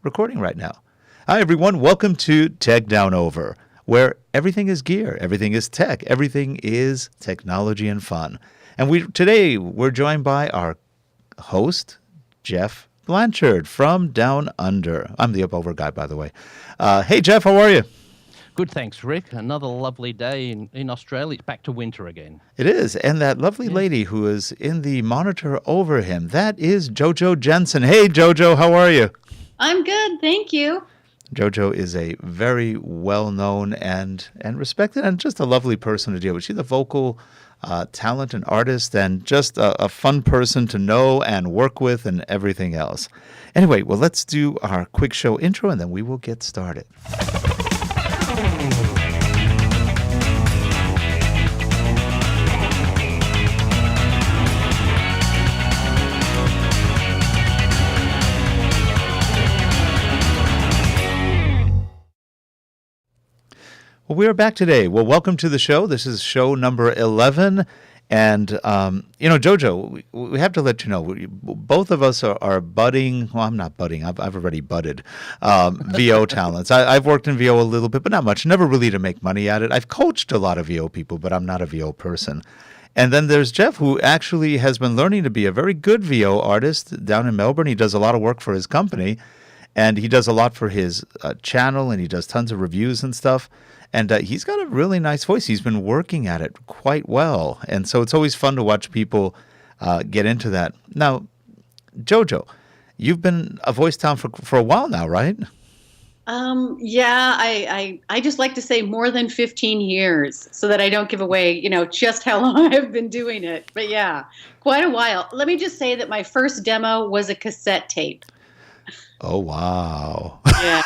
recording right now. Hi, everyone. Welcome to Tech Down Over, where everything is gear, everything is tech, everything is technology and fun. And today we're joined by our host, Jeff Blanchard from Down Under. I'm the Up Over guy, by the way. Hey, Jeff, how are you? Good, thanks, Rick. Another lovely day in Australia. It's back to winter again. It is. And that lovely lady who is in the monitor over him, that is JoJo Jensen. Hey, JoJo, how are you? I'm good, thank you. JoJo is a very well-known and respected and just a lovely person to deal with. She's a vocal talent and artist and just a fun person to know and work with and everything else. Anyway, well, let's do our quick show intro and then we will get started. Well, we are back today. Well, welcome to the show. This is show number 11. And, JoJo, we have to let you know, both of us are budding. Well, I'm not budding. I've already budded VO talents. I've worked in VO a little bit, but not much. Never really to make money at it. I've coached a lot of VO people, but I'm not a VO person. And then there's Jeff, who actually has been learning to be a very good VO artist down in Melbourne. He does a lot of work for his company, and he does a lot for his channel, and he does tons of reviews and stuff. And he's got a really nice voice. He's been working at it quite well. And so it's always fun to watch people get into that. Now, JoJo, you've been a voice talent for a while now, right? I just like to say more than 15 years so that I don't give away, just how long I've been doing it. But yeah, quite a while. Let me just say that my first demo was a cassette tape. Oh, wow. Yeah.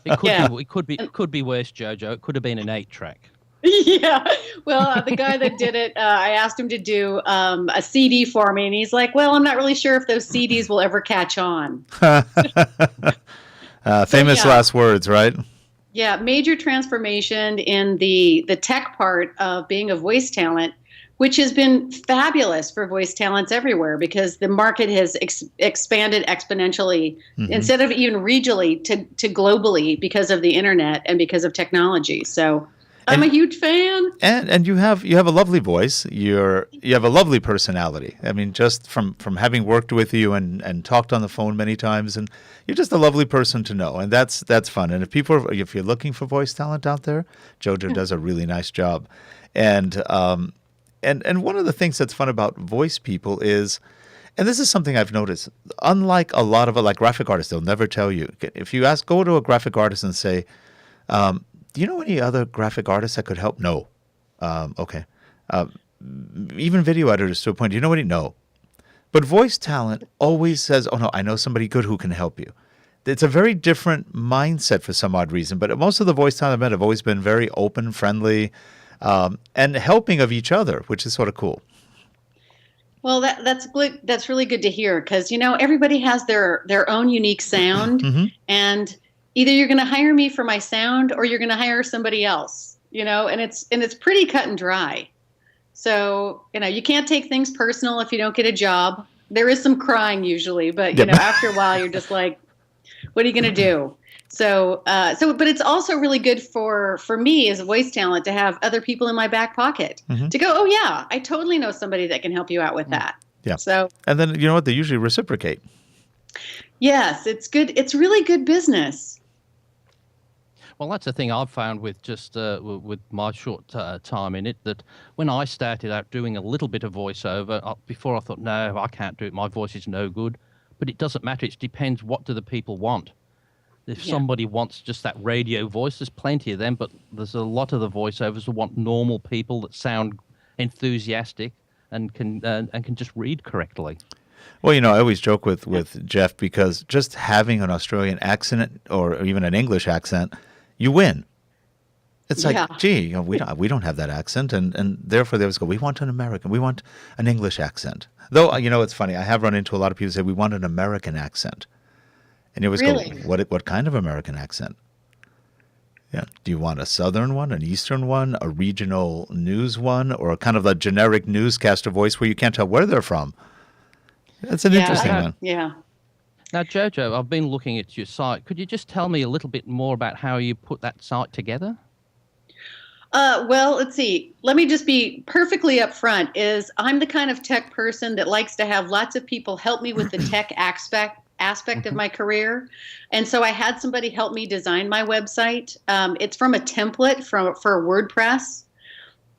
It could be worse, JoJo. It could have been an 8-track. Yeah. Well, the guy that did it, I asked him to do a CD for me, and he's like, "Well, I'm not really sure if those CDs will ever catch on." Famous last words, right? Yeah, major transformation in the tech part of being a voice talent, which has been fabulous for voice talents everywhere because the market has expanded exponentially instead of even regionally to globally because of the internet and because of technology. So I'm a huge fan. And you have a lovely voice. You have a lovely personality. I mean, just from having worked with you and talked on the phone many times, and you're just a lovely person to know, and that's fun. And if you're looking for voice talent out there, JoJo does a really nice job. And one of the things that's fun about voice people is, and this is something I've noticed, unlike a lot of like graphic artists, they'll never tell you. If you go to a graphic artist and say, do you know any other graphic artists that could help? No. Okay. Even video editors to a point, do you know any? No. But voice talent always says, oh no, I know somebody good who can help you. It's a very different mindset for some odd reason, but most of the voice talent I've met have always been very open, friendly, and helping of each other, which is sort of cool. Well, that's good. That's really good to hear because everybody has their own unique sound, and either you're going to hire me for my sound or you're going to hire somebody else. And it's pretty cut and dry. So you can't take things personal if you don't get a job. There is some crying usually, but after a while you're just like, what are you going to do? So, but it's also really good for me as a voice talent to have other people in my back pocket to go, oh yeah, I totally know somebody that can help you out with that. Yeah. So, and then you know what? They usually reciprocate. Yes, it's good. It's really good business. Well, that's the thing I've found with just with my short time in it, that when I started out doing a little bit of voiceover, before I thought, no, I can't do it. My voice is no good. But it doesn't matter. It depends, what do the people want? If somebody wants just that radio voice, there's plenty of them, but there's a lot of the voiceovers who want normal people that sound enthusiastic and can just read correctly. Well, I always joke with Jeff because just having an Australian accent or even an English accent, you win. It's like, gee, we don't have that accent, and therefore they always go, we want an American, we want an English accent. Though, it's funny, I have run into a lot of people who say, we want an American accent. And you always go, what kind of American accent? Yeah. Do you want a Southern one, an Eastern one, a regional news one, or a kind of a generic newscaster voice where you can't tell where they're from? That's an interesting one. Yeah. Now, JoJo, I've been looking at your site. Could you just tell me a little bit more about how you put that site together? Well, let's see. Let me just be perfectly upfront. I'm the kind of tech person that likes to have lots of people help me with the tech aspect of my career. And so I had somebody help me design my website. It's from a template for WordPress.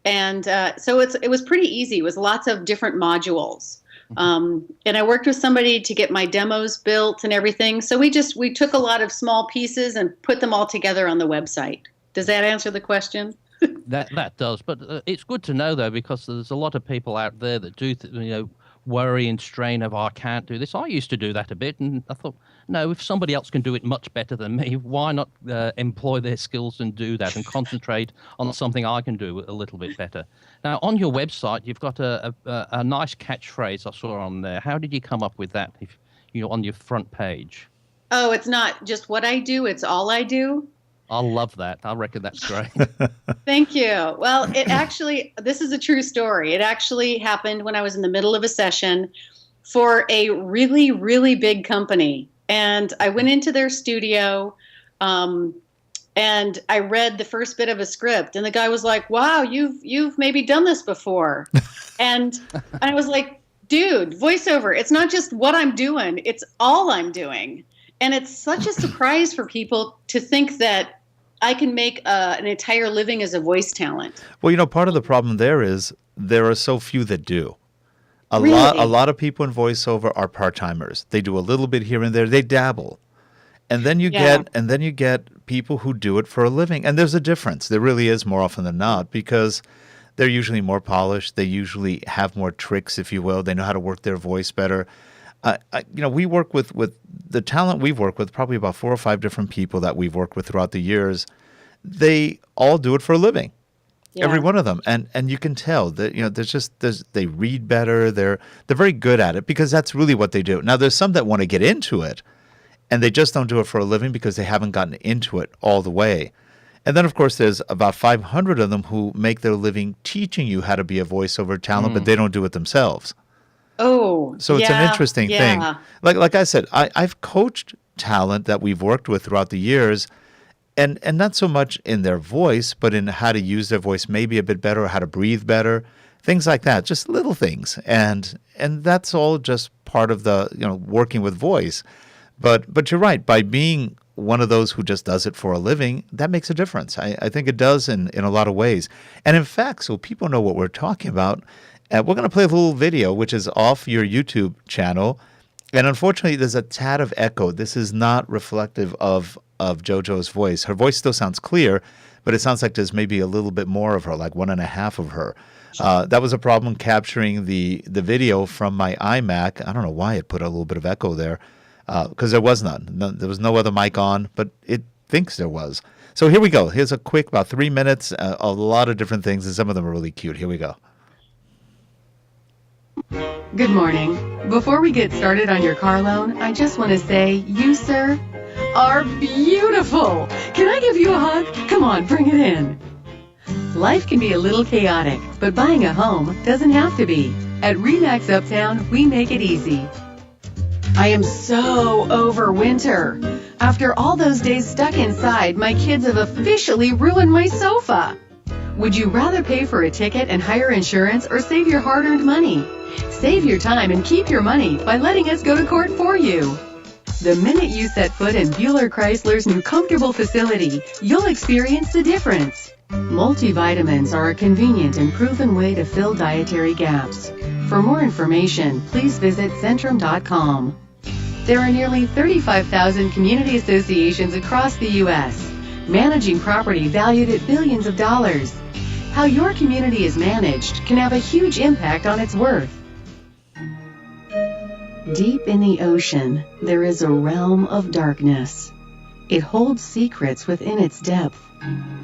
And so it was pretty easy. It was lots of different modules. And I worked with somebody to get my demos built and everything. So we took a lot of small pieces and put them all together on the website. Does that answer the question? That does, but it's good to know though, because there's a lot of people out there that do worry and strain of, oh, I can't do this. I used to do that a bit, and I thought, no, if somebody else can do it much better than me, why not employ their skills and do that and concentrate on something I can do a little bit better. Now, on your website, you've got a nice catchphrase I saw on there. How did you come up with that? If on your front page. Oh, it's not just what I do; it's all I do. I love that. I reckon that's great. Thank you. Well, this is a true story. It actually happened when I was in the middle of a session for a really, really big company. And I went into their studio and I read the first bit of a script. And the guy was like, wow, you've maybe done this before. And I was like, dude, voiceover, it's not just what I'm doing. It's all I'm doing. And it's such a surprise for people to think that I can make an entire living as a voice talent. Well, part of the problem there is there are so few that do. A Really? lot of people in voiceover are part-timers. They do a little bit here and there. They dabble. And then you get people who do it for a living. And there's a difference. There really is, more often than not, because they're usually more polished. They usually have more tricks, if you will. They know how to work their voice better. We work with the talent we've worked with, probably about 4 or 5 different people that we've worked with throughout the years. They all do it for a living, every one of them, and you can tell that they read better. They're very good at it because that's really what they do. Now, there's some that want to get into it, and they just don't do it for a living because they haven't gotten into it all the way. And then, of course, there's about 500 of them who make their living teaching you how to be a voiceover talent, but they don't do it themselves. Oh, so it's an interesting thing. Like I said, I've coached talent that we've worked with throughout the years, and not so much in their voice, but in how to use their voice maybe a bit better, or how to breathe better, things like that, just little things. And that's all just part of the working with voice. But you're right, by being one of those who just does it for a living, that makes a difference. I think it does in a lot of ways. And in fact, so people know what we're talking about, we're going to play a little video, which is off your YouTube channel. And unfortunately, there's a tad of echo. This is not reflective of JoJo's voice. Her voice still sounds clear, but it sounds like there's maybe a little bit more of her, like 1.5 of her. That was a problem capturing the video from my iMac. I don't know why it put a little bit of echo there, because there was none. There was no other mic on, but it thinks there was. So here we go. Here's a quick, about 3 minutes, a lot of different things, and some of them are really cute. Here we go. Good morning. Before we get started on your car loan, I just want to say, you, sir, are beautiful. Can I give you a hug? Come on, bring it in. Life can be a little chaotic, but buying a home doesn't have to be. At RE/MAX Uptown, we make it easy. I am so over winter. After all those days stuck inside, my kids have officially ruined my sofa. Would you rather pay for a ticket and hire insurance or save your hard-earned money? Save your time and keep your money by letting us go to court for you. The minute you set foot in Buehler Chrysler's new comfortable facility, you'll experience the difference. Multivitamins are a convenient and proven way to fill dietary gaps. For more information, please visit Centrum.com. There are nearly 35,000 community associations across the U.S., managing property valued at billions of dollars. How your community is managed can have a huge impact on its worth. Deep in the ocean, there is a realm of darkness. It holds secrets within its depth.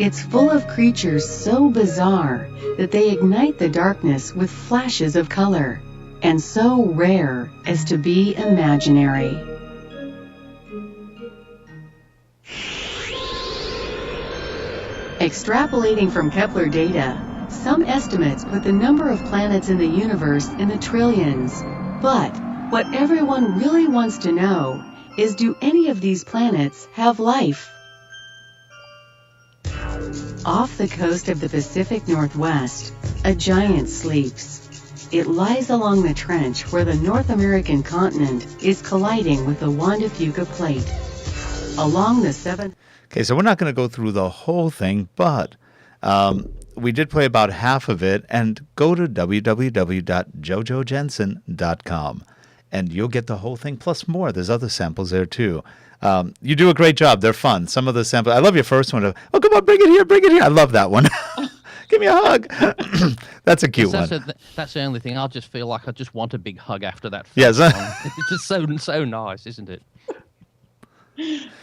It's full of creatures so bizarre that they ignite the darkness with flashes of color, and so rare as to be imaginary. Extrapolating from Kepler data, some estimates put the number of planets in the universe in the trillions. But what everyone really wants to know is, do any of these planets have life? Off the coast of the Pacific Northwest, a giant sleeps. It lies along the trench where the North American continent is colliding with the Juan de Fuca plate. Along the 7th... Okay, so we're not going to go through the whole thing, but we did play about half of it, and go to www.jojojensen.com, and you'll get the whole thing, plus more. There's other samples there, too. You do a great job. They're fun. Some of the samples, I love your first one. Oh, come on, bring it here, bring it here. I love that one. Give me a hug. That's a cute one. That's the only thing. I just feel like I just want a big hug after that. Yes. It's just so nice, isn't it?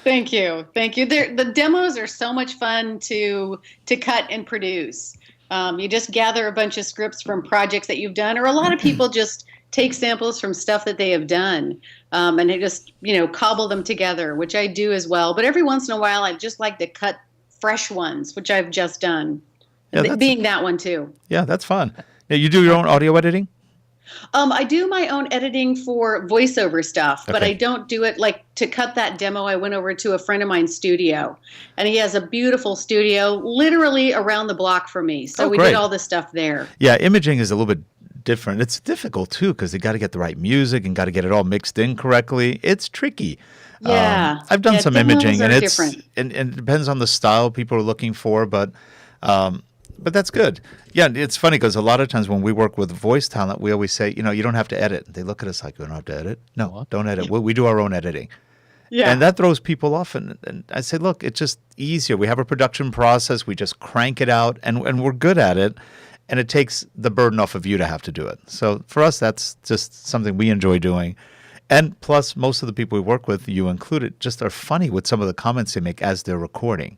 Thank you. The demos are so much fun to cut and produce. You just gather a bunch of scripts from projects that you've done, or a lot of people just take samples from stuff that they have done, and they just cobble them together, which I do as well. But every once in a while, I just like to cut fresh ones, which I've just done. Yeah, being that one too. Yeah, that's fun. Now, you do your own audio editing? I do my own editing for voiceover stuff, but Okay. I don't do it like to cut that demo. I went over to a friend of mine's studio, and he has a beautiful studio literally around the block from me. So we great. did all this stuff there. Yeah, imaging is a little bit different. It's difficult, too, because you got to get the right music and got to get it all mixed in correctly. It's tricky. Yeah. I've done some demos imaging, are and it's different. and it depends on the style people are looking for, but that's good. Yeah, it's funny because a lot of times when we work with voice talent, we always say, you don't have to edit. They look at us like, we don't have to edit. No, What? don't edit. We do our own editing. Yeah. And that throws people off. And I say, look, it's just easier. We have a production process. We just crank it out, and we're good at it. And it takes the burden off of you to have to do it. So for us, that's just something we enjoy doing. And plus, most of the people we work with, you included, just are funny with some of the comments they make as they're recording.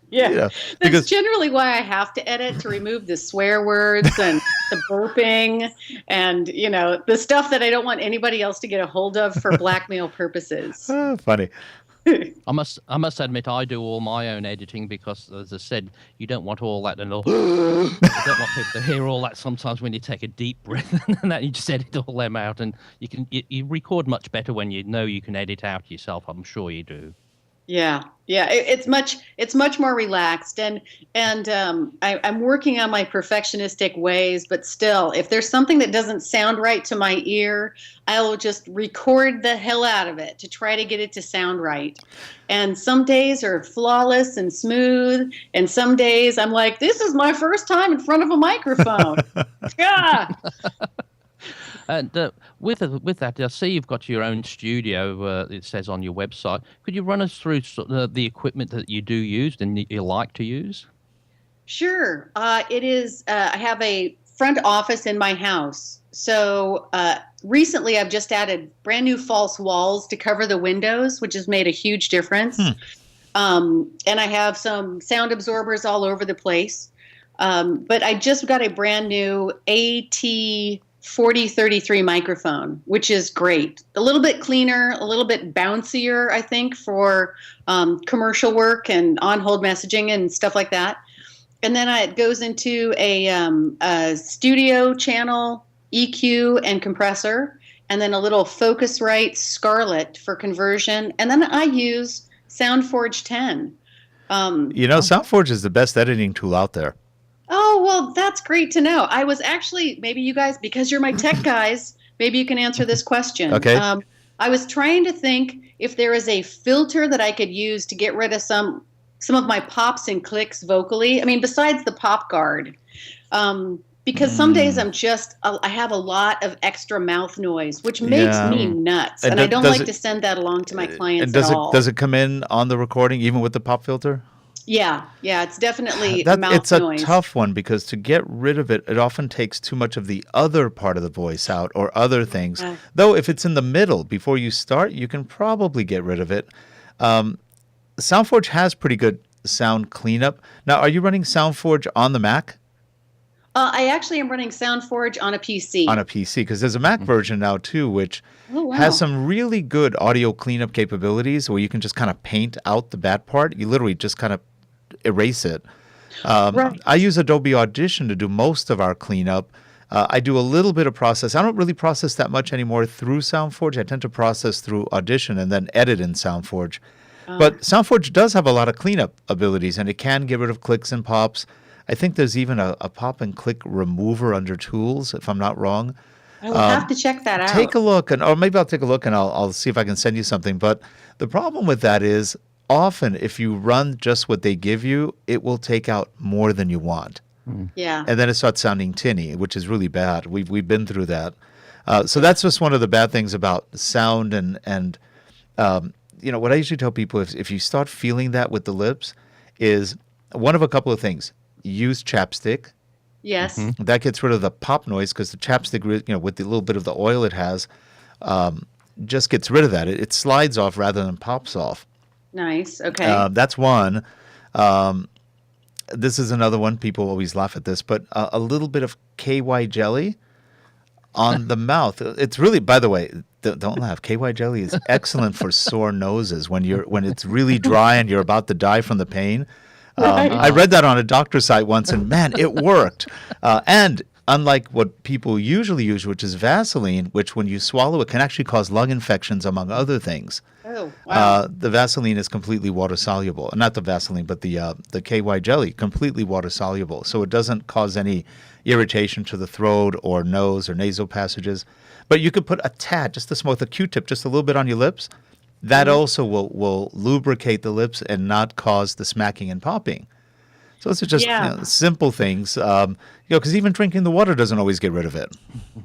Yeah. because That's generally why I have to edit, to remove the swear words and the burping and, the stuff that I don't want anybody else to get a hold of for blackmail purposes. funny. I must admit I do all my own editing because, as I said, you don't want all that and all. You don't want people to hear all that sometimes when you take a deep breath and that you just edit all them out, and you record much better when you know you can edit out yourself. I'm sure you do. Yeah. It's much more relaxed, and I'm working on my perfectionistic ways. But still, if there's something that doesn't sound right to my ear, I will just record the hell out of it to try to get it to sound right. And some days are flawless and smooth, and some days I'm like, this is my first time in front of a microphone. Yeah. And with that, I see you've got your own studio. It says on your website. Could you run us through the equipment that you do use and you like to use? Sure. It is. I have a front office in my house. So recently, I've just added brand new false walls to cover the windows, which has made a huge difference. And I have some sound absorbers all over the place. But I just got a brand new AT4033 microphone, which is great. A little bit cleaner, a little bit bouncier, I think, for commercial work and on-hold messaging and stuff like that. And then it goes into a studio channel, EQ, and compressor, and then a little Focusrite Scarlett for conversion. And then I use SoundForge 10. SoundForge is the best editing tool out there. Oh, well, that's great to know. I was actually, maybe you guys, because you're my tech guys, maybe you can answer this question. Okay. I was trying to think if there is a filter that I could use to get rid of some of my pops and clicks vocally. I mean, besides the pop guard. Because some days I have a lot of extra mouth noise, which makes me nuts. And I don't like to send that along to my clients at all. Does it come in on the recording, even with the pop filter? Yeah, it's definitely mouth noise. It's a tough one because to get rid of it, it often takes too much of the other part of the voice out or other things. Though if it's in the middle before you start, you can probably get rid of it. SoundForge has pretty good sound cleanup. Now, are you running SoundForge on the Mac? I actually am running SoundForge on a PC. On a PC, because there's a Mac version now, too, which has some really good audio cleanup capabilities where you can just kind of paint out the bad part. You literally just kind of erase it. Right. I use Adobe Audition to do most of our cleanup. I do a little bit of process. I don't really process that much anymore through SoundForge. I tend to process through Audition and then edit in SoundForge. But SoundForge does have a lot of cleanup abilities, and it can get rid of clicks and pops. I think there's even a pop and click remover under Tools, if I'm not wrong. I will have to check that out. Take a look, or maybe I'll take a look and I'll see if I can send you something. But the problem with that is often if you run just what they give you, it will take out more than you want. Yeah. And then it starts sounding tinny, which is really bad. We've been through that. So that's just one of the bad things about sound and what I usually tell people if you start feeling that with the lips is one of a couple of things. Use chapstick. Yes. That gets rid of the pop noise because the chapstick, with the little bit of the oil it has, just gets rid of that. It slides off rather than pops off. Nice. Okay. That's one. This is another one. People always laugh at this, but a little bit of KY jelly on the mouth. It's really, by the way, don't laugh. KY jelly is excellent for sore noses when it's really dry and you're about to die from the pain. I read that on a doctor's site once, and man, it worked. And unlike what people usually use, which is Vaseline, which when you swallow it can actually cause lung infections, among other things. Oh, wow. The Vaseline is completely water soluble. Not the Vaseline, but the KY jelly, completely water soluble. So it doesn't cause any irritation to the throat or nose or nasal passages. But you could put a tad, just a Q-tip, just a little bit on your lips. That also will lubricate the lips and not cause the smacking and popping. So it's just simple things, because even drinking the water doesn't always get rid of it.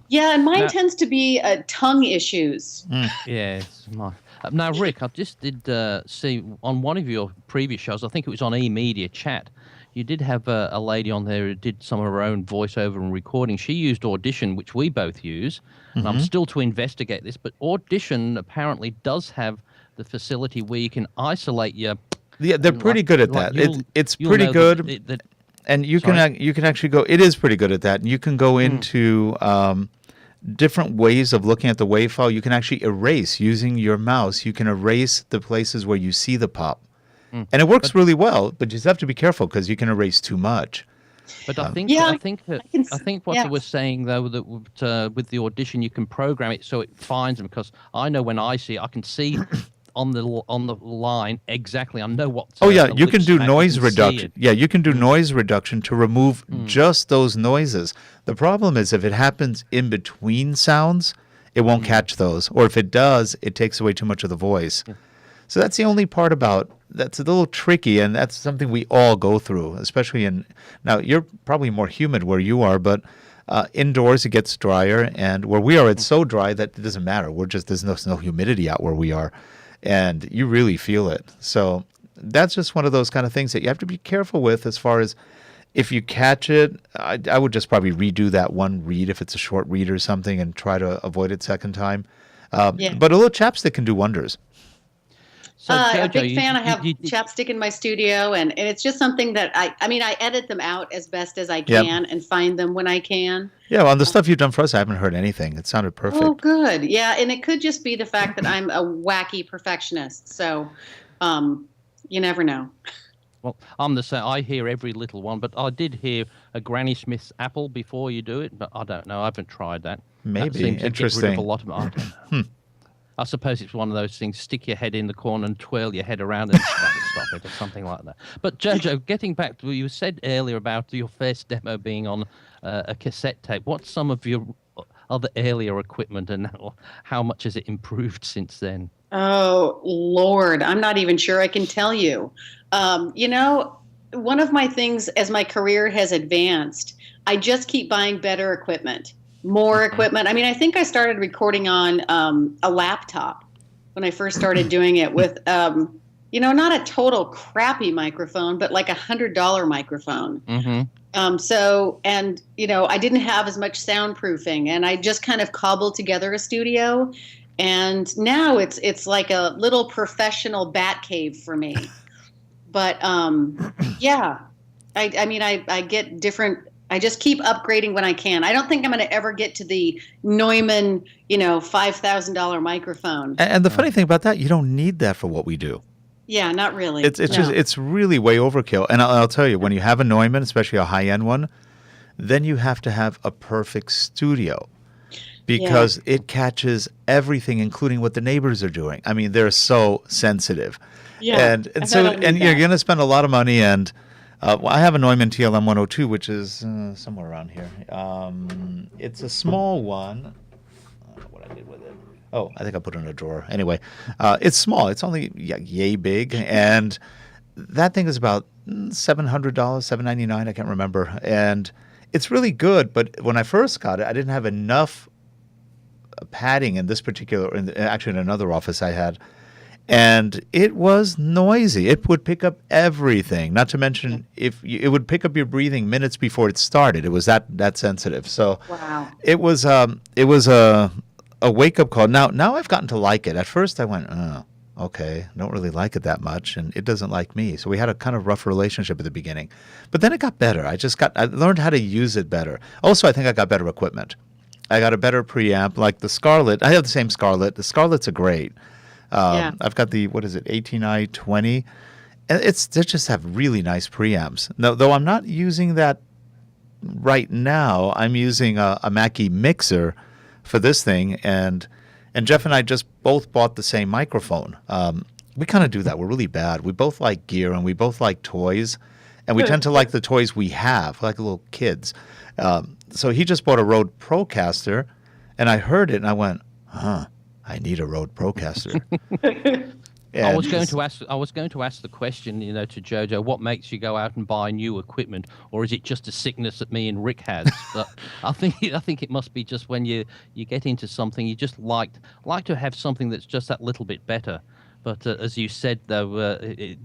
Yeah, and mine tends to be tongue issues. Yes. Now, Rick, I just did see on one of your previous shows, I think it was on eMedia Chat, you did have a lady on there who did some of her own voiceover and recording. She used Audition, which we both use, and I'm still to investigate this, but Audition apparently does have the facility where you can isolate your... Yeah, they're pretty good at that. It's pretty good, and you can actually go... It is pretty good at that, and you can go into different ways of looking at the wave file. You can actually erase, using your mouse, you can erase the places where you see the pop. And it works really well, but you just have to be careful because you can erase too much. But I think what you were saying though that with the Audition you can program it so it finds them, because I know when I see it, I can see on the line exactly. I know what. You can do noise reduction. Yeah, you can do noise reduction to remove just those noises. The problem is if it happens in between sounds, it won't catch those, or if it does, it takes away too much of the voice. Yeah. So that's the only part that's a little tricky, and that's something we all go through, especially now you're probably more humid where you are, but indoors it gets drier, and where we are it's so dry that it doesn't matter. There's no humidity out where we are, and you really feel it. So that's just one of those kind of things that you have to be careful with as far as if you catch it. I would just probably redo that one read if it's a short read or something and try to avoid it second time. But a little chapstick can do wonders. So, I'm a big fan. I have chapstick in my studio, and it's just something that I edit them out as best as I can and find them when I can. Yeah, well, on the stuff you've done for us, I haven't heard anything. It sounded perfect. Oh, good. Yeah, and it could just be the fact that I'm a wacky perfectionist. So you never know. Well, I'm the same. I hear every little one, but I did hear a Granny Smith's apple before you do it, but I don't know. I haven't tried that. Maybe. That seems Interesting. To get rid of a lot of it. I don't know. I suppose it's one of those things, stick your head in the corner and twirl your head around and stop it or something like that. But JoJo, getting back to what you said earlier about your first demo being on a cassette tape, what's some of your other earlier equipment and how much has it improved since then? Oh, Lord, I'm not even sure I can tell you. One of my things as my career has advanced, I just keep buying better equipment. More equipment. I mean, I think I started recording on a laptop when I first started doing it with, not a total crappy microphone, but like $100 microphone. I didn't have as much soundproofing, and I just kind of cobbled together a studio. And now it's like a little professional bat cave for me. But I get different. I just keep upgrading when I can. I don't think I'm going to ever get to the Neumann, $5,000 microphone. And the funny thing about that, you don't need that for what we do. Yeah, not really. It's really way overkill. And I'll tell you, when you have a Neumann, especially a high-end one, then you have to have a perfect studio because it catches everything, including what the neighbors are doing. I mean, they're so sensitive. Yeah, And so you're going to spend a lot of money. And well, I have a Neumann TLM 102, which is somewhere around here. It's a small one. I don't know what I did with it. Oh, I think I put it in a drawer. Anyway, it's small. It's only yay big. And that thing is about $700, $799. I can't remember. And it's really good. But when I first got it, I didn't have enough padding in this particular, actually in another office I had. And it was noisy. It would pick up everything. Not to mention, it would pick up your breathing minutes before it started. It was that sensitive. So it was a wake up call. Now I've gotten to like it. At first I went, oh, okay, don't really like it that much, and it doesn't like me. So we had a kind of rough relationship at the beginning, but then it got better. I learned how to use it better. Also, I think I got better equipment. I got a better preamp, like the Scarlett. I have the same Scarlett. The Scarletts are great. I've got the, what is it, 18i20. And they just have really nice preamps. Though I'm not using that right now. I'm using a Mackie mixer for this thing, and Jeff and I just both bought the same microphone. We kind of do that. We're really bad. We both like gear, and we both like toys, and we tend to like the toys we have, like little kids. So he just bought a Rode Procaster, and I heard it, and I went, I need a Rode Procaster. I was going to ask the question, to JoJo, what makes you go out and buy new equipment, or is it just a sickness that me and Rick has? But I think it must be just when you get into something, you just like to have something that's just that little bit better. But as you said, though,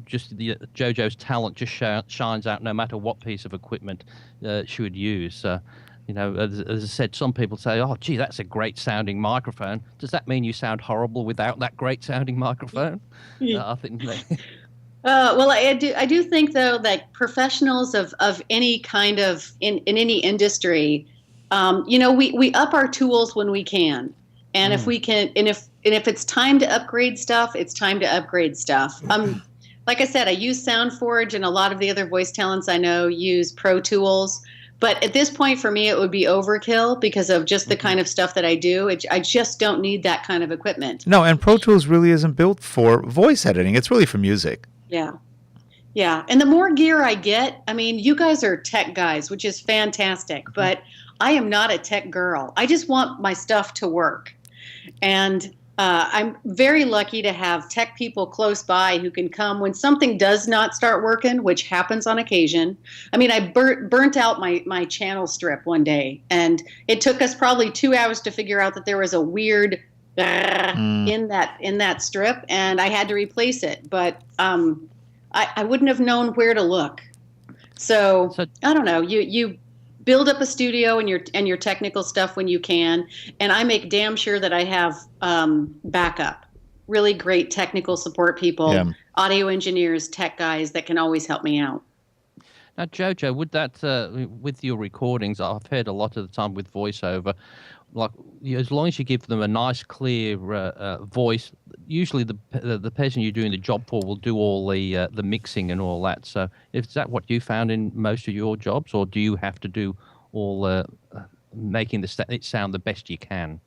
JoJo's talent just shines out no matter what piece of equipment she would use. As I said, some people say, "Oh, gee, that's a great sounding microphone." Does that mean you sound horrible without that great sounding microphone? I think. Well, I do think though that professionals of any kind of in any industry, we up our tools when we can, and if we can, and if it's time to upgrade stuff, it's time to upgrade stuff. Like I said, I use SoundForge, and a lot of the other voice talents I know use Pro Tools. But at this point, for me, it would be overkill because of just the kind of stuff that I do. I just don't need that kind of equipment. No, and Pro Tools really isn't built for voice editing. It's really for music. Yeah. Yeah. And the more gear I get, I mean, you guys are tech guys, which is fantastic. But I am not a tech girl. I just want my stuff to work. And I'm very lucky to have tech people close by who can come when something does not start working, which happens on occasion. I mean, I burnt out my channel strip one day, and it took us probably 2 hours to figure out that there was a weird in that strip, and I had to replace it. But I wouldn't have known where to look. So I don't know. You build up a studio and your technical stuff when you can, and I make damn sure that I have backup, really great technical support people, audio engineers, tech guys that can always help me out. Now, JoJo, would that with your recordings, I've heard a lot of the time with voiceover, like as long as you give them a nice, clear voice, usually the person you're doing the job for will do all the mixing and all that. So, is that what you found in most of your jobs, or do you have to do all making it sound the best you can?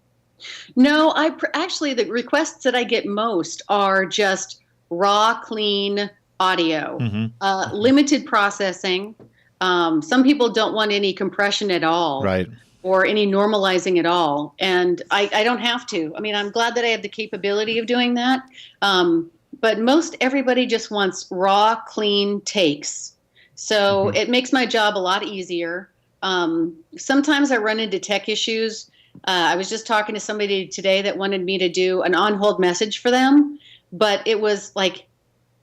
No, actually the requests that I get most are just raw, clean audio, limited processing. Some people don't want any compression at all. Right. Or any normalizing at all. And I don't have to. I mean, I'm glad that I have the capability of doing that. But most everybody just wants raw, clean takes. So it makes my job a lot easier. Sometimes I run into tech issues. I was just talking to somebody today that wanted me to do an on-hold message for them, but it was like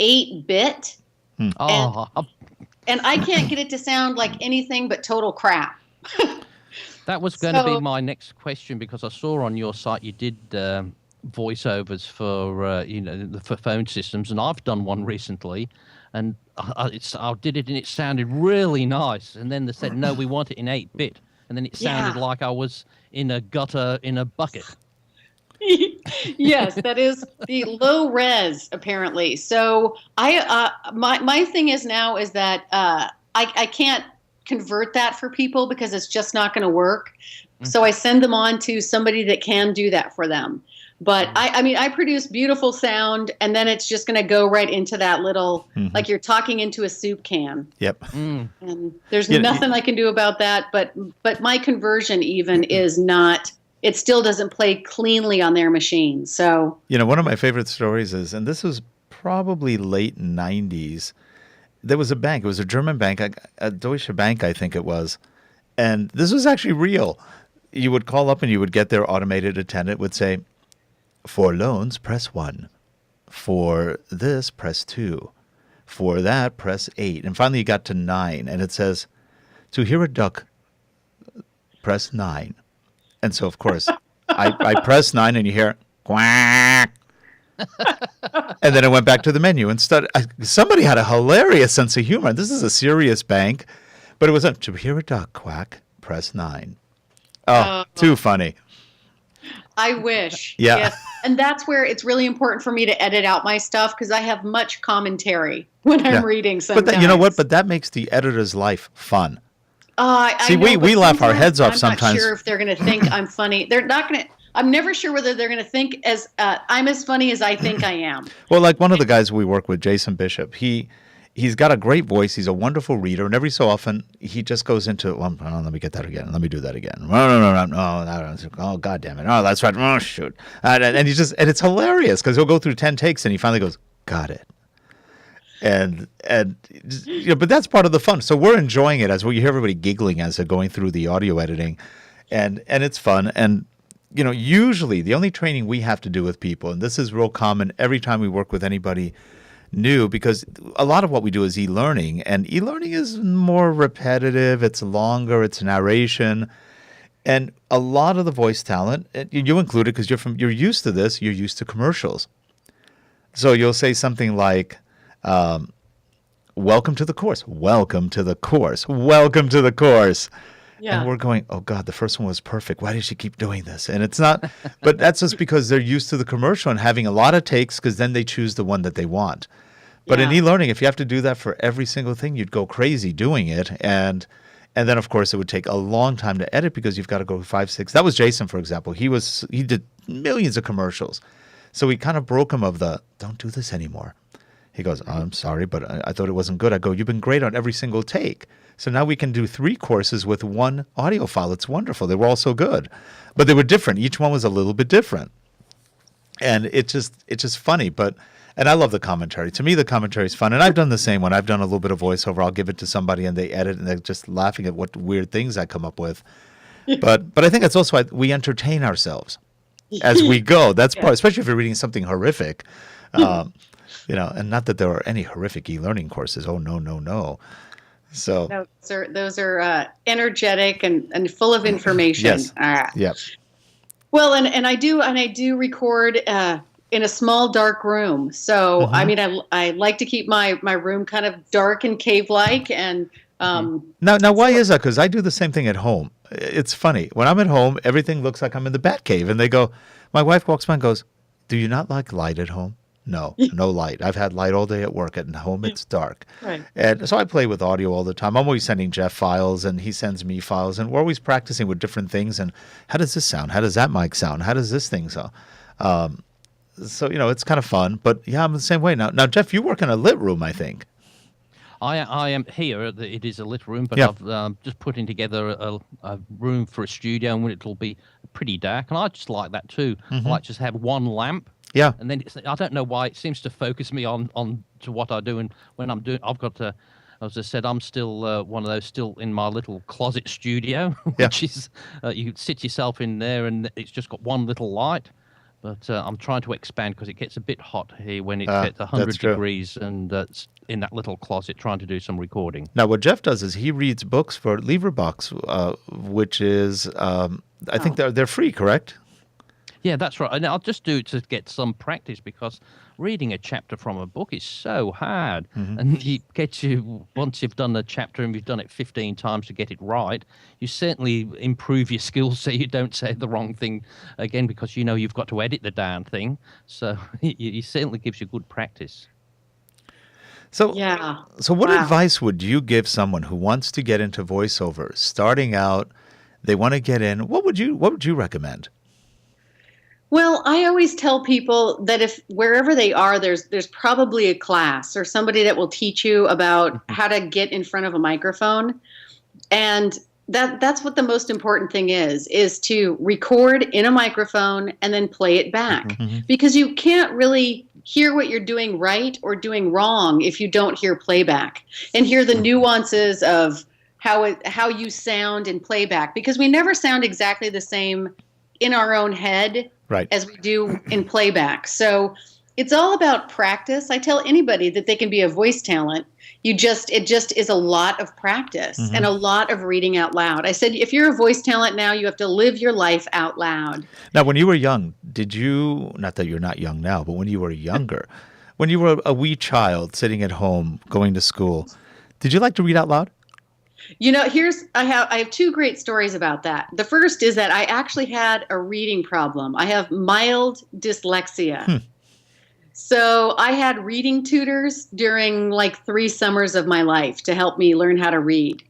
8-bit. And I can't get it to sound like anything but total crap. That was going to be my next question, because I saw on your site you did voiceovers for for phone systems, and I've done one recently, and I did it and it sounded really nice, and then they said no, we want it in 8-bit, and then it sounded like I was in a gutter in a bucket. Yes, that is the low res apparently. So my thing is now is that I can't convert that for people because it's just not going to work. So I send them on to somebody that can do that for them. But I mean, I produce beautiful sound, and then it's just going to go right into that little, like you're talking into a soup can. Yep. And there's nothing I can do about that. But my conversion even is not. It still doesn't play cleanly on their machine. So one of my favorite stories is, and this was probably late '90s. There was a bank. It was a German bank, a Deutsche Bank, I think it was, and this was actually real. You would call up and you would get their automated attendant would say, "For loans, press 1. For this, press 2. For that, press 8." And finally you got to 9, and it says, "To hear a duck, press 9." And so, of course, I press 9, and you hear, quack. And then I went back to the menu and somebody had a hilarious sense of humor. This is a serious bank, but it was to hear a duck quack, press 9. Oh, too funny. I wish. Yeah. Yes. And that's where it's really important for me to edit out my stuff because I have much commentary when I'm reading sometimes. But you know what? But that makes the editor's life fun. See, we laugh our heads off sometimes. I'm not sure if they're going to think I'm funny. They're not going to. I'm never sure whether they're going to think I'm as funny as I think I am. Well, like one of the guys we work with, Jason Bishop, he's got a great voice. He's a wonderful reader, and every so often he just goes into, let me get that again. Let me do that again. No. Oh, God damn it. Oh, that's right. Oh, shoot. And it's hilarious because he'll go through 10 takes and he finally goes, got it. And but that's part of the fun. So we're enjoying it as you hear everybody giggling as they're going through the audio editing, and it's fun. And usually the only training we have to do with people, and this is real common every time we work with anybody new, because a lot of what we do is e-learning, and e-learning is more repetitive, it's longer, it's narration, and a lot of the voice talent, you included because you're used to this, you're used to commercials. So you'll say something like, welcome to the course, welcome to the course, welcome to the course. Yeah. And we're going, oh, God, the first one was perfect. Why did she keep doing this? And it's not, but that's just because they're used to the commercial and having a lot of takes because then they choose the one that they want. But in e-learning, if you have to do that for every single thing, you'd go crazy doing it. And then, of course, it would take a long time to edit because you've got to go 5, 6. That was Jason, for example. He did millions of commercials. So we kind of broke him of don't do this anymore. He goes, oh, I'm sorry, but I thought it wasn't good. I go, you've been great on every single take. So now we can do 3 courses with 1 audio file. It's wonderful. They were all so good. But they were different. Each one was a little bit different. And it's just funny. And I love the commentary. To me, the commentary is fun. And I've done the same when I've done a little bit of voiceover. I'll give it to somebody and they edit and they're just laughing at what weird things I come up with. But I think that's also why we entertain ourselves as we go. That's part, especially if you're reading something horrific. And not that there are any horrific e-learning courses. Oh, no. So those are energetic and full of information. Yes. Yep. Well, and I do record in a small dark room. So I mean, I like to keep my room kind of dark and cave-like. And now why is that? Because I do the same thing at home. It's funny when I'm at home, everything looks like I'm in the Bat Cave, and they go. My wife walks by and goes, "Do you not like light at home?" No light. I've had light all day at work. At home, it's dark. Right. And so I play with audio all the time. I'm always sending Jeff files, and he sends me files, and we're always practicing with different things. And how does this sound? How does that mic sound? How does this thing sound? So it's kind of fun. But yeah, I'm the same way now. Now, Jeff, you work in a lit room, I think. I am here. It is a lit room, but I've just putting together a room for a studio, and it'll be pretty dark. And I just like that too. I like just have one lamp. Yeah. And then I don't know why it seems to focus me on to what I do. And when I'm doing, I've got to, as I said, I'm still one of those still in my little closet studio, which is you sit yourself in there and it's just got one little light. But I'm trying to expand because it gets a bit hot here when it gets 100 degrees and in that little closet trying to do some recording. Now, what Jeff does is he reads books for LibriVox, which is, I think they're free, correct? Yeah, that's right. And I'll just do it to get some practice because reading a chapter from a book is so hard. And once you've done the chapter and you've done it 15 times to get it right, you certainly improve your skills so you don't say the wrong thing again because you've got to edit the darn thing. So it certainly gives you good practice. So, Yeah. so what Wow. advice would you give someone who wants to get into voiceover, starting out, they want to get in? What would you recommend? Well, I always tell people that if wherever they are, there's probably a class or somebody that will teach you about how to get in front of a microphone. And that's what the most important thing is to record in a microphone and then play it back. Hmm. Because you can't really hear what you're doing right or doing wrong if you don't hear playback and hear the nuances of how you sound in playback, because we never sound exactly the same in our own head Right. as we do in playback. So it's all about practice. I tell anybody that they can be a voice talent. It just is a lot of practice and a lot of reading out loud. I said, if you're a voice talent now, you have to live your life out loud. Now, when you were young, did you, not that you're not young now, but when you were younger, when you were a wee child sitting at home going to school, did you like to read out loud? You know, I have two great stories about that. The first is that I actually had a reading problem. I have mild dyslexia. So I had reading tutors during like 3 summers of my life to help me learn how to read.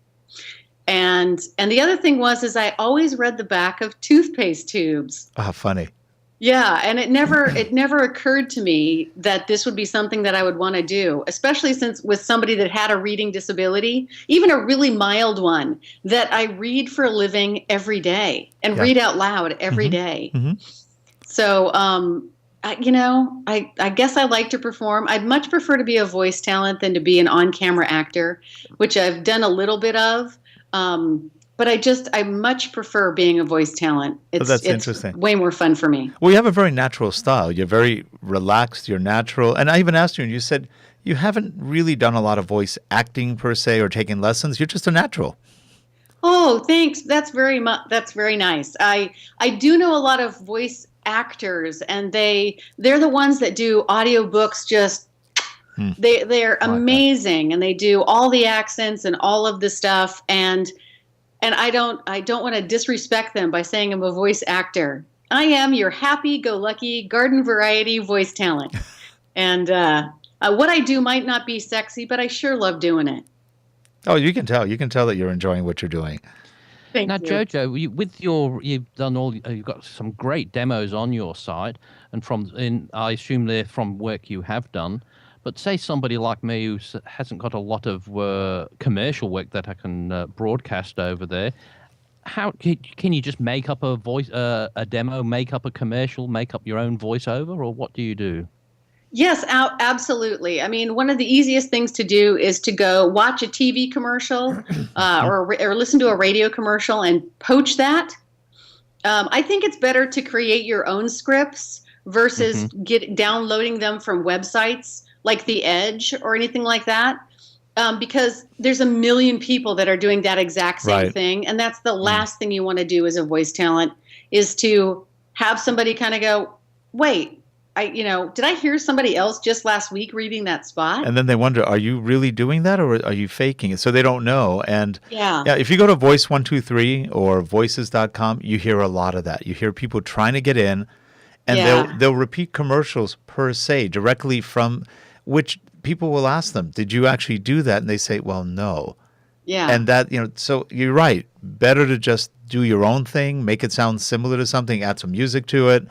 And the other thing is I always read the back of toothpaste tubes. Ah, funny. Yeah, and it never occurred to me that this would be something that I would want to do, especially since with somebody that had a reading disability, even a really mild one, that I read for a living every day and read out loud every day. So, I guess I like to perform. I'd much prefer to be a voice talent than to be an on-camera actor, which I've done a little bit of. But I much prefer being a voice talent. That's It's interesting. way more fun for me. Well, you have a very natural style. You're very relaxed. You're natural. And I even asked you, and you said you haven't really done a lot of voice acting per se or taking lessons. You're just a natural. Oh, thanks. That's very nice. I do know a lot of voice actors, and they're the ones that do audiobooks. Just they're amazing, and they do all the accents and all of the stuff. And I don't want to disrespect them by saying I'm a voice actor. I am your happy-go-lucky garden variety voice talent. And what I do might not be sexy, but I sure love doing it. Oh, you can tell. You can tell that you're enjoying what you're doing. Thank Now, you. JoJo, you've got some great demos on your site, and I assume they're from work you have done. But say somebody like me who hasn't got a lot of commercial work that I can broadcast over there, how can you just make up a demo, make up a commercial, make up your own voiceover, or what do you do? Yes, absolutely. I mean, one of the easiest things to do is to go watch a TV commercial or listen to a radio commercial and poach that. I think it's better to create your own scripts versus downloading them from websites like The Edge or anything like that, because there's a million people that are doing that exact same thing, and that's the last thing you want to do as a voice talent, is to have somebody kind of go, wait, did I hear somebody else just last week reading that spot? And then they wonder, are you really doing that or are you faking it? So they don't know. And yeah, if you go to Voice123 or voices.com, you hear a lot of that. You hear people trying to get in, and they'll repeat commercials per se directly from which people will ask them, did you actually do that? And they say, well, no. Yeah. And that, so you're right. Better to just do your own thing, make it sound similar to something, add some music to it.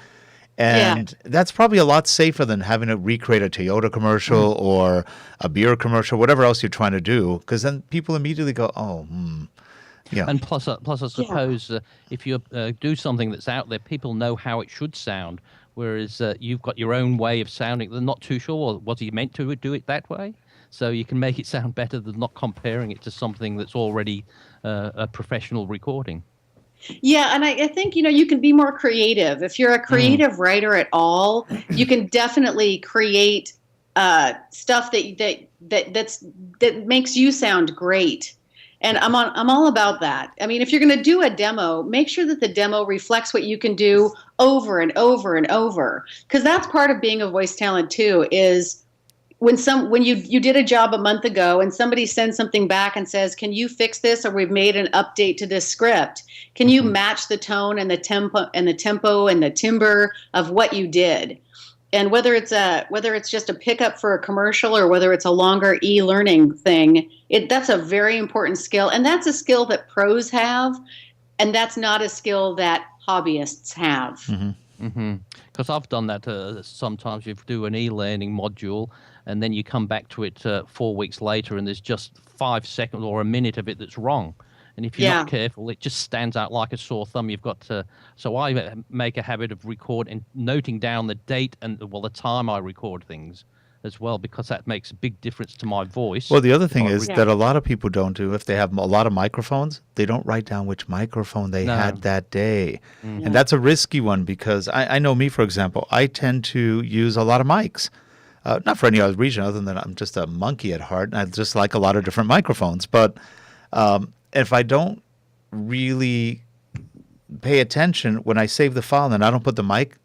And that's probably a lot safer than having to recreate a Toyota commercial or a beer commercial, whatever else you're trying to do, because then people immediately go, yeah. And plus, I suppose if you do something that's out there, people know how it should sound, whereas you've got your own way of sounding. They're not too sure, well, was he meant to do it that way? So you can make it sound better than not comparing it to something that's already a professional recording. Yeah, and I think, you can be more creative. If you're a creative writer at all, you can definitely create stuff that makes you sound great. And I'm all about that. I mean, if you're going to do a demo, make sure that the demo reflects what you can do over and over and over, because that's part of being a voice talent too, is when you did a job a month ago and somebody sends something back and says, can you fix this, or we've made an update to this script, can you match the tone and the tempo and the timbre of what you did? and whether it's just a pickup for a commercial or whether it's a longer e-learning thing, that's a very important skill, and that's a skill that pros have, and that's not a skill that hobbyists have. Because I've done that sometimes. You do an e-learning module, and then you come back to it 4 weeks later, and there's just 5 seconds or a minute of it that's wrong. And if you're not careful, it just stands out like a sore thumb. You've got to. So I make a habit of recording, noting down the date and the time I record things as well, because that makes a big difference to my voice. Well, the other thing is that a lot of people don't do, if they have a lot of microphones, they don't write down which microphone they had that day. And that's a risky one, because I know me, for example, I tend to use a lot of mics. Not for any other reason other than I'm just a monkey at heart, and I just like a lot of different microphones. But if I don't really pay attention when I save the file and I don't put the mic,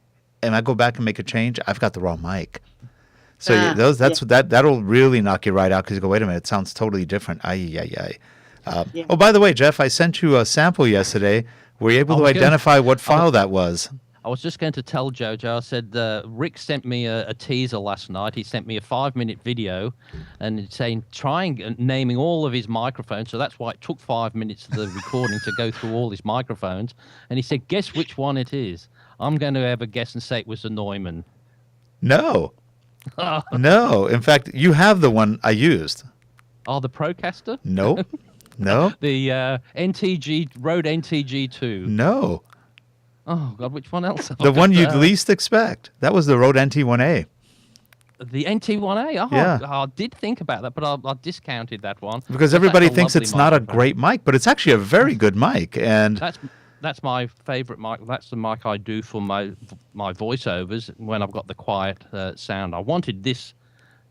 and I go back and make a change, I've got the wrong mic. So that'll really knock you right out, because you go, wait a minute, it sounds totally different. Oh, by the way, Jeff, I sent you a sample yesterday. Were you able to identify what file that was? I was just going to tell JoJo, I said, Rick sent me a teaser last night. He sent me a 5-minute video and saying, naming all of his microphones. So that's why it took 5 minutes of the recording to go through all his microphones. And he said, guess which one it is. I'm going to have a guess and say it was a Neumann. No. No. In fact, you have the one I used. Oh, the Procaster? No. No. The Rode NTG2. No. Oh, God, which one else? The one you'd least expect. That was the Rode NT1A. The NT1A? Oh, yeah. I did think about that, but I discounted that one. Because everybody thinks it's not a great mic, but it's actually a very good mic. And that's my favorite mic. That's the mic I do for my voiceovers when I've got the quiet sound. I wanted this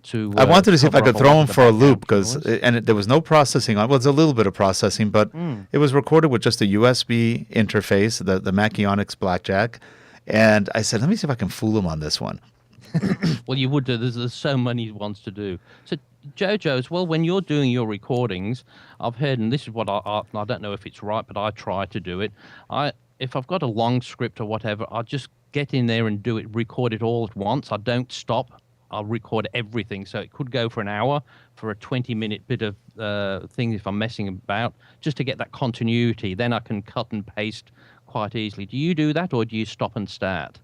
to... I wanted to see if I could throw him for a loop, because there was no processing on it. Well, it's a little bit of processing, but it was recorded with just a USB interface, the Macchionics Blackjack. And I said, let me see if I can fool him on this one. Well, you would do. There's so many ones to do. So, JoJo, as well, when you're doing your recordings, I've heard, and this is what I don't know if it's right, but I try to do it. If I've got a long script or whatever, I just get in there and record it all at once. I don't stop. I'll record everything. So it could go for an hour for a 20-minute bit of thing if I'm messing about, just to get that continuity. Then I can cut and paste quite easily. Do you do that, or do you stop and start?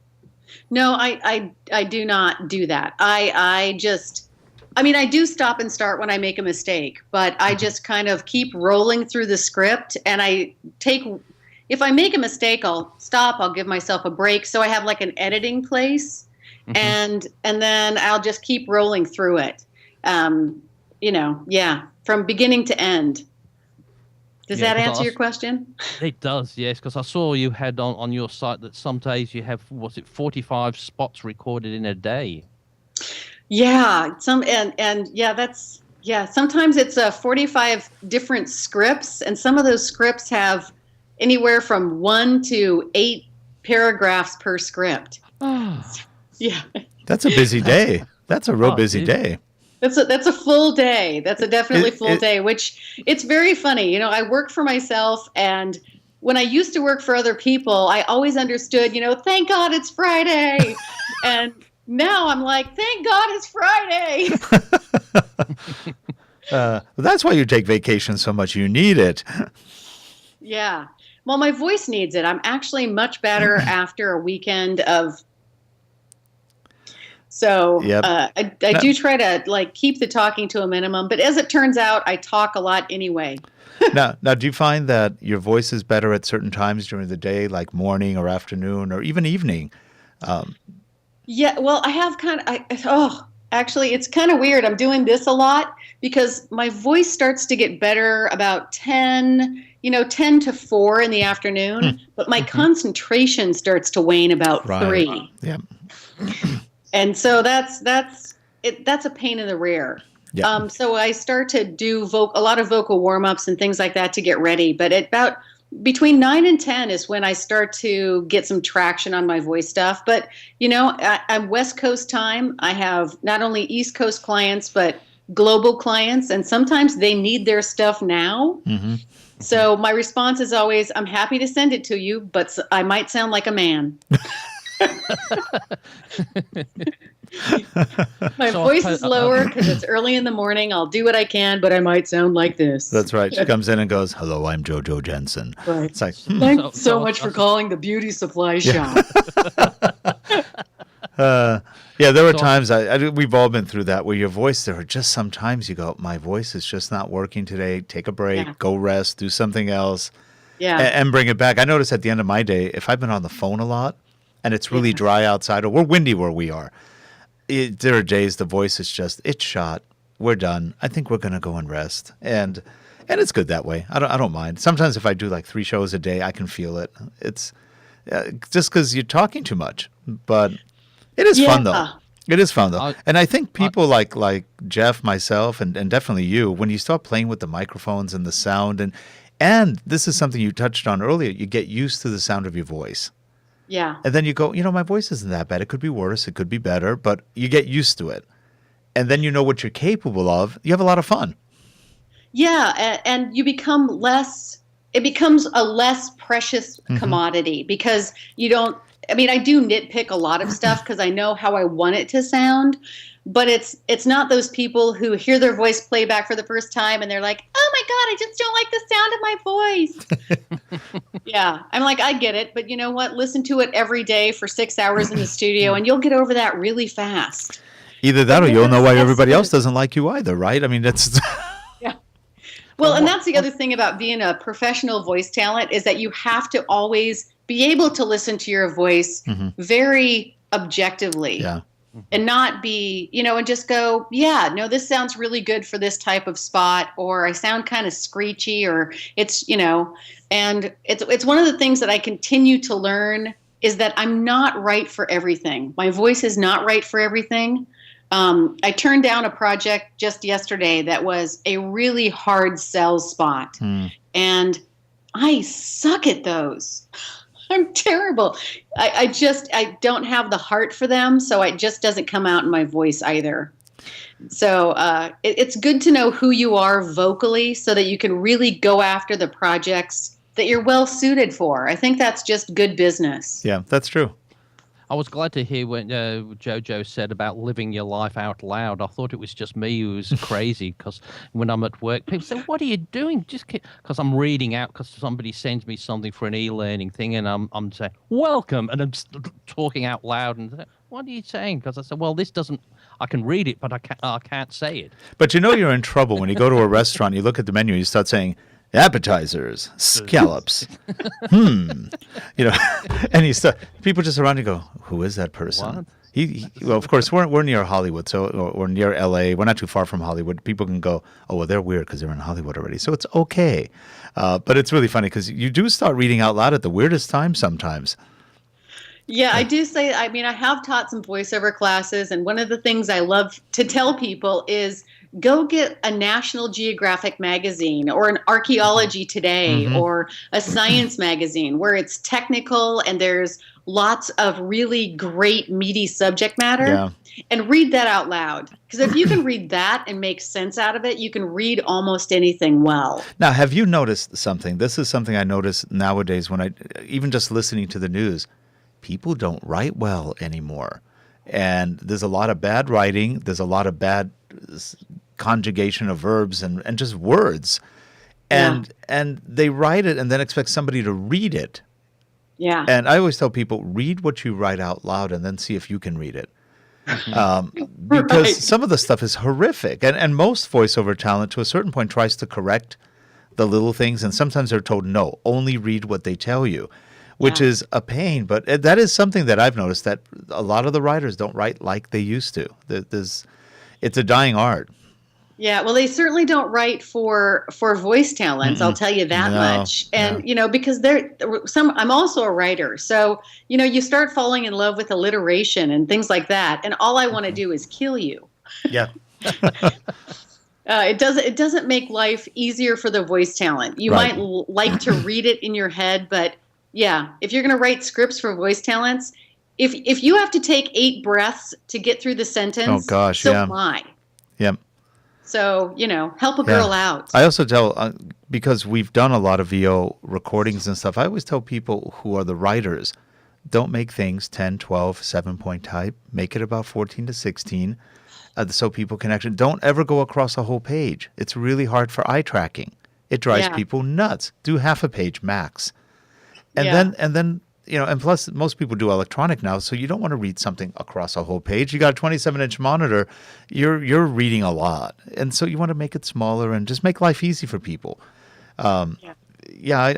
No, I do not do that. I do stop and start when I make a mistake, but I just kind of keep rolling through the script, and if I make a mistake, I'll stop, I'll give myself a break. So I have like an editing place. And then I'll just keep rolling through it, from beginning to end. Does that answer your question? It does, yes, because I saw you had on your site that some days you have, 45 spots recorded in a day? Yeah, sometimes it's 45 different scripts, and some of those scripts have anywhere from 1 to 8 paragraphs per script. Yeah. That's a busy day. That's a real busy day. That's a full day. That's a definitely full day, which it's very funny. I work for myself, and when I used to work for other people, I always understood, thank God it's Friday. And now I'm like, thank God it's Friday. That's why you take vacation so much. You need it. Yeah. Well, my voice needs it. I'm actually much better after a weekend of... So I do try to keep the talking to a minimum, but as it turns out, I talk a lot anyway. Now, do you find that your voice is better at certain times during the day, like morning or afternoon or even evening? Yeah, well, I have actually, it's kind of weird. I'm doing this a lot because my voice starts to get better about 10 to 4 in the afternoon, but my concentration starts to wane about 3. Yeah. And so that's a pain in the rear. Yeah. So I start to do a lot of vocal warm-ups and things like that to get ready. But at about between 9 and 10 is when I start to get some traction on my voice stuff. But, I'm West Coast time. I have not only East Coast clients, but global clients. And sometimes they need their stuff now. Mm-hmm. So my response is always, I'm happy to send it to you, but I might sound like a man. My voice is lower because it's early in the morning. I'll do what I can, but I might sound like this. That's right. She comes in and goes, "Hello, I'm JoJo Jensen." Right. It's like, Thanks so much for calling the beauty supply shop. yeah, there were times we've all been through that where your voice, there are just sometimes you go, my voice is just not working today. Take a break, go rest, do something else, and bring it back. I notice at the end of my day, if I've been on the phone a lot and it's really dry outside or we're windy where we are, there are days the voice is just, it's shot. We're done. I think we're going to go and rest. And it's good that way. I don't mind. Sometimes if I do like 3 shows a day, I can feel it. It's just because you're talking too much. But it is fun, though. It is fun, though. And I think people like Jeff, myself, and definitely you, when you start playing with the microphones and the sound, and this is something you touched on earlier, you get used to the sound of your voice. Yeah. And then you go, my voice isn't that bad. It could be worse. It could be better. But you get used to it. And then you know what you're capable of. You have a lot of fun. Yeah. And you become it becomes a less precious commodity because you don't, I do nitpick a lot of stuff because I know how I want it to sound, but it's not those people who hear their voice play back for the first time and they're like, oh my God, I just don't like the sound of my voice. Yeah. I'm like, I get it. But you know what? Listen to it every day for 6 hours in the studio and you'll get over that really fast. Either that or you'll know why everybody else doesn't like you either, right? I mean, that's... Yeah. Well, and that's the other thing about being a professional voice talent is that you have to always be able to listen to your voice very objectively. Yeah. And not be, and just go, yeah, no, this sounds really good for this type of spot, or I sound kind of screechy, or it's, and it's one of the things that I continue to learn is that I'm not right for everything. My voice is not right for everything. I turned down a project just yesterday that was a really hard sell spot, and I suck at those. I'm terrible. I don't have the heart for them, so it just doesn't come out in my voice either. So it's good to know who you are vocally so that you can really go after the projects that you're well suited for. I think that's just good business. Yeah, that's true. I was glad to hear when JoJo said about living your life out loud. I thought it was just me who was crazy because when I'm at work, people say, what are you doing? Just because I'm reading out because somebody sends me something for an e-learning thing and I'm saying, welcome. And I'm talking out loud and what are you saying? Because I said, well, this doesn't, I can read it, but I can't say it. But you're in trouble when you go to a restaurant, you look at the menu, you start saying, appetizers, scallops, and people just around you go, who is that person? What? Well, of course, we're near Hollywood, or near LA. We're not too far from Hollywood. People can go, oh, well, they're weird because they're in Hollywood already. So it's okay. But it's really funny because you do start reading out loud at the weirdest times sometimes. Yeah, I do say, I have taught some voiceover classes, and one of the things I love to tell people is go get a National Geographic magazine or an Archaeology Today or a science magazine where it's technical and there's lots of really great meaty subject matter and read that out loud. Because if you can read that and make sense out of it, you can read almost anything well. Now, have you noticed something? This is something I notice nowadays when even just listening to the news, people don't write well anymore. And there's a lot of bad writing. There's a lot of bad conjugation of verbs and just words. And they write it and then expect somebody to read it. Yeah. And I always tell people, read what you write out loud and then see if you can read it. Because some of the stuff is horrific. And most voiceover talent to a certain point tries to correct the little things. And sometimes they're told, no, only read what they tell you, which is a pain. But that is something that I've noticed that a lot of the writers don't write like they used to. It's a dying art. Yeah, well, they certainly don't write for voice talents. I'll tell you that much. And because I'm also a writer, so you start falling in love with alliteration and things like that, and all I want to do is kill you. Yeah. It doesn't make life easier for the voice talent. You might like to read it in your head, but yeah, if you're going to write scripts for voice talents, if you have to take 8 breaths to get through the sentence, so am I. Yep. So, help a girl out. I also tell, because we've done a lot of VO recordings and stuff, I always tell people who are the writers, don't make things 10, 12, 7-point type. Make it about 14 to 16 so people can actually, don't ever go across a whole page. It's really hard for eye tracking. It drives Yeah. people nuts. Do half a page max. And Yeah. then, and plus most people do electronic now, so you don't want to read something across a whole page. You got a 27-inch monitor, you're reading a lot. And so you want to make it smaller and just make life easy for people. I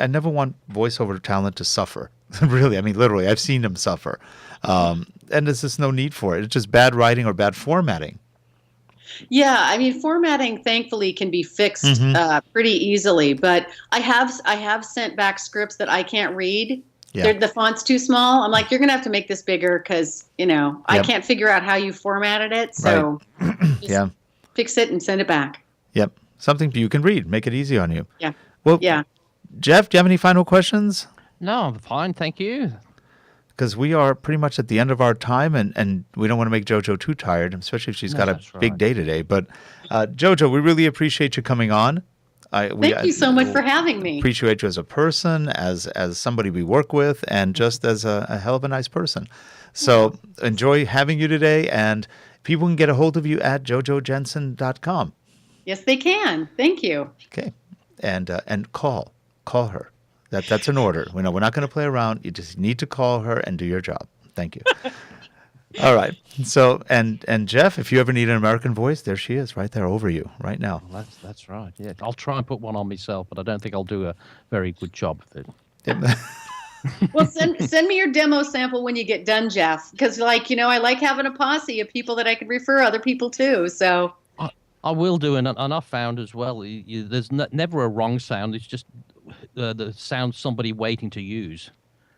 never want voiceover talent to suffer. Really, I mean, literally, I've seen them suffer. And there's just no need for it. It's just bad writing or bad formatting. Yeah, I mean, formatting thankfully can be fixed pretty easily. But I have sent back scripts that I can't read. Yeah. The font's too small. I'm like, you're gonna have to make this bigger because I can't figure out how you formatted it. So just fix it and send it back. Yep, something you can read. Make it easy on you. Yeah. Well, Yeah. Jeff, do you have any final questions? No, I'm fine, thank you. Because we are pretty much at the end of our time, and we don't want to make JoJo too tired, especially if she's got a that's big right. day today. But JoJo, we really appreciate you coming on. Thank you so much for having me. Appreciate you as a person, as somebody we work with, and just as a hell of a nice person. So enjoy having you today, and people can get a hold of you at jojojensen.com. Yes, they can. Thank you. Okay, and call her. That's an order. We're not going to play around. You just need to call her and do your job. Thank you. All right. So and Jeff, if you ever need an American voice, there she is, right there over you, right now. Well, that's right. Yeah, I'll try and put one on myself, but I don't think I'll do a very good job of it. Well, send me your demo sample when you get done, Jeff, because I like having a posse of people that I could refer other people to. So I will do, and I found as well, there's never a wrong sound. It's just the sound somebody waiting to use.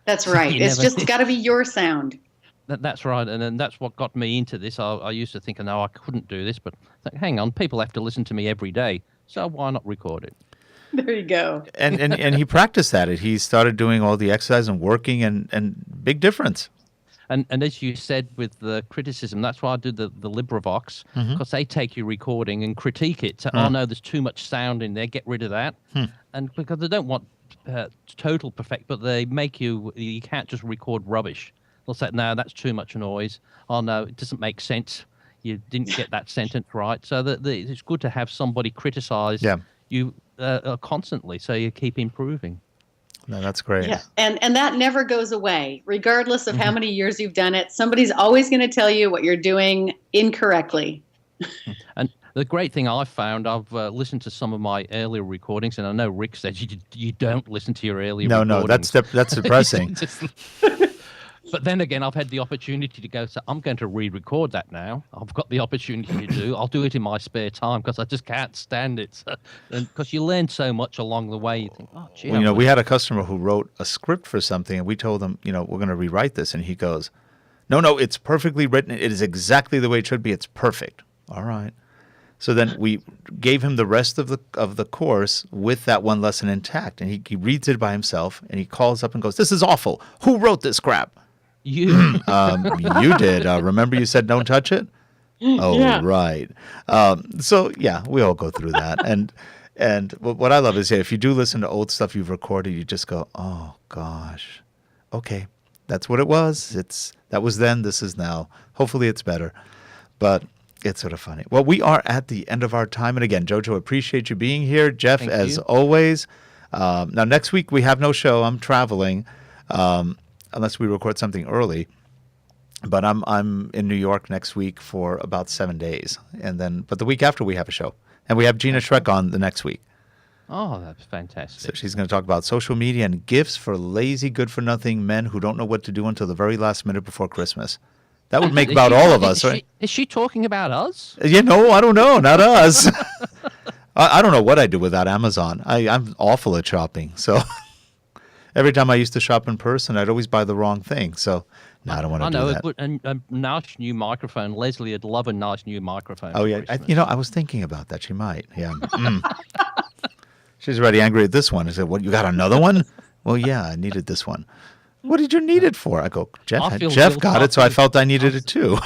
that's right. You It's never- just got to be your sound. That's right, and then that's what got me into this. I used to think, no, I couldn't do this, but hang on, people have to listen to me every day, so why not record it? There you go. And he practiced at it. He started doing all the exercise and working, and big difference. And as you said with the criticism, that's why I do the LibriVox, because they take your recording and critique it. So, oh no, there's too much sound in there, get rid of that. And because they don't want total perfect, but they make you can't just record rubbish. They'll say, no, that's too much noise. Oh no, it doesn't make sense. You didn't get that sentence right. So it's good to have somebody criticize you constantly, so you keep improving. No, that's great. Yeah, and that never goes away, regardless of how many years you've done it. Somebody's always going to tell you what you're doing incorrectly. And the great thing I've found, I've listened to some of my earlier recordings, and I know Rick says you don't listen to your earlier recordings. No, that's depressing. But then again, I've had the opportunity to go, so I'm going to re-record that now. I've got the opportunity to do. I'll do it in my spare time because I just can't stand it. Because you learn so much along the way. You think, oh, gee. Well, we had a customer who wrote a script for something, and we told him, we're going to rewrite this, and he goes, no, it's perfectly written. It is exactly the way it should be. It's perfect. All right. So then we gave him the rest of the course with that one lesson intact, and he reads it by himself, and he calls up and goes, "This is awful. Who wrote this crap?" You. You did. Remember you said don't touch it? Oh, Yeah. right. So yeah, we all go through that, and what I love is if you do listen to old stuff you've recorded, you just go, oh gosh, okay, that's what it was. That was then. This is now. Hopefully, it's better, but. It's sort of funny. Well, we are at the end of our time. And again, JoJo, appreciate you being here. Jeff, Thank as you. always. Now, next week, we have no show. I'm traveling, unless we record something early. But I'm in New York next week for about 7 days. But the week after, we have a show. And we have Gina Schreck on the next week. Oh, that's fantastic. So she's going to talk about social media and gifts for lazy, good-for-nothing men who don't know what to do until the very last minute before Christmas. That would make about all of us, right? Is she talking about us? I don't know. Not us. I don't know what I do without Amazon. I'm awful at shopping. So every time I used to shop in person, I'd always buy the wrong thing. So no, I don't want to do that. A nice new microphone. Leslie would love a nice new microphone. Oh, for yeah. Christmas. I was thinking about that. She might. Yeah. She's already angry at this one. I said, what, you got another one? Well, yeah, I needed this one. What did you need it for? I go, I feel Jeff guilty. got it, so I felt I needed it too.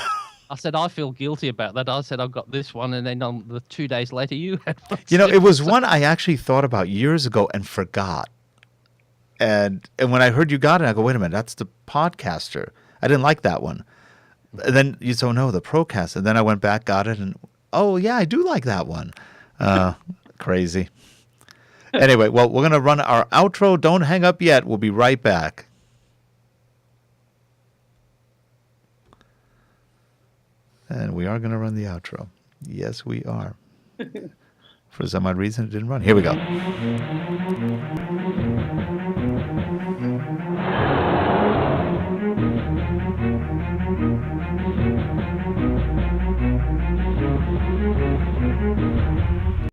I said, I feel guilty about that. I said, I've got this one, and then the 2 days later, you had one. It was one I actually thought about years ago and forgot. And when I heard you got it, I go, wait a minute, that's the podcaster. I didn't like that one. And then you said, oh, no, the Procaster. And then I went back, got it, and oh, yeah, I do like that one. Crazy. Anyway, well, we're going to run our outro. Don't hang up yet. We'll be right back. And we are going to run the outro. Yes, we are. For some odd reason, it didn't run. Here we go.